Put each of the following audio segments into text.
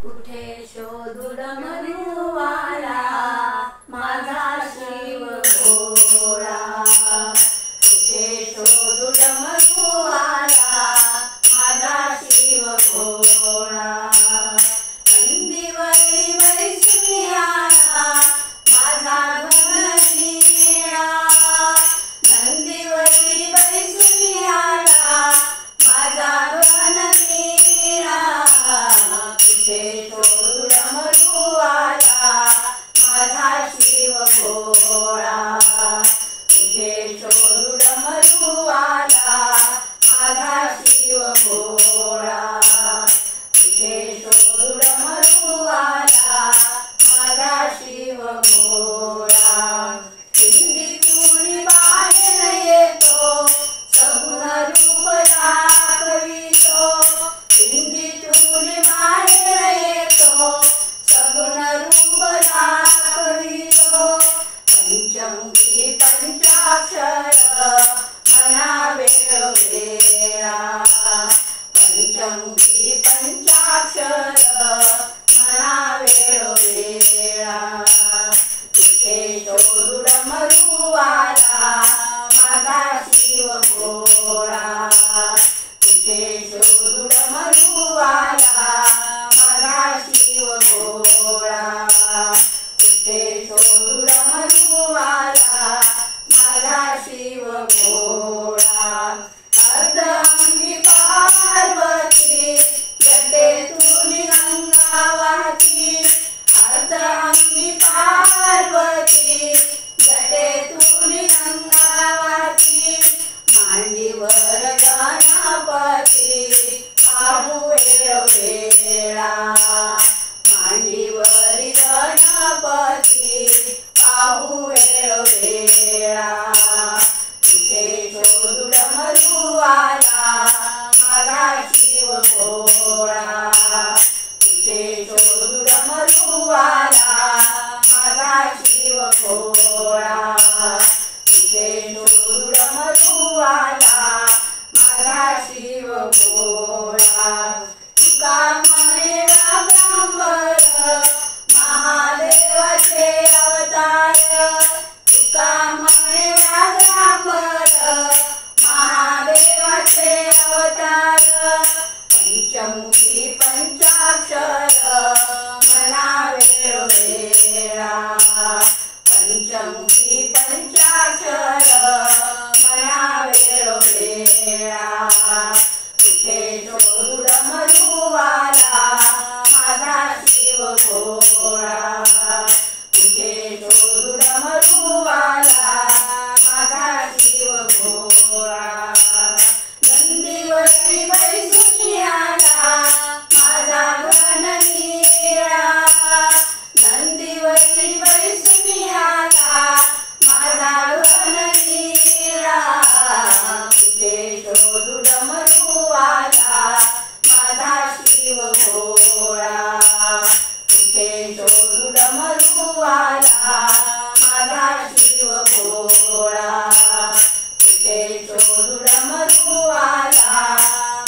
कुठे शोधू डमरूवाला माझा शिव भोळा। कुठे शोधू डमरूवाला माझा शिव भोळा। नंदीवरी बैसून आला माझा घननीळा। नंदीवरी बैसून आला माझा घननीळा। कुठे शोधू डमरूवाला माझा शिव भोळा। कुठे शोधू डमरूवाला माझा शिव भोळा। कुठे शोधू डमरूवाला माझा शिव भोळा। पिंडीतून बाहेर येतो सगुण रूप दाखवितो। पिंडीतून बाहेर येतो सगुण रूप दाखवितो। पंचमुखी पंचाक्षर मना वेळोवेळा। पंचमुखी पंचाक्षर मना वेळोवेळा। कुठे शोधू डमरूवाला माझा शिव भोळा। कुठे शोधू डमरूवाला माझा शिव भोळा। कुठे शोधू डमरूवाला माझा शिव भोळा। अर्धांगी पार्वती जटेतून गंगा वाहती। अर्धांगी पार्वती जटेतून गंगा वाहती। मांडीवर गणपती पाहू वेळोवेळा। मांडीवरी गणपती पाहू वेळोवेळा। कुठे शोधू डमरूवाला माझा शिव भोळा। कुठे शोधू डमरूवाला माझा शिव भोळा। कुठे शोधू डमरूवाला माझा शिव भोळा। तुका म्हणे व्याघ्रांबर महादेवाचे अवतार। तुका म्हणे व्याघ्रांबर महादेवाचे अवतार। पंचमुखी पंचाक्षर मना वेळोवेळा। पंचमुखी पंचाक्षर मना वेळोवेळा। कुठे शोधू डमरूवाला माझा शिव भोळा। कुठे शोधू डमरूवाला माझा शिव भोळा। नंदीवरी बैसून आला माझा घननीळा। नंदीवरी बैसून आला माझा घननीळा। कुठे शोधू डमरूवाला माझा शिव भोळा। कुठे शोधू डमरूवाला माझा शिव भोळा। कुठे शोधू डमरूवाला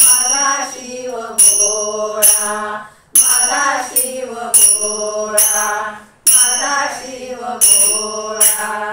माझा शिव भोळा। माझा शिव भोळा। माझा शिव भोळा।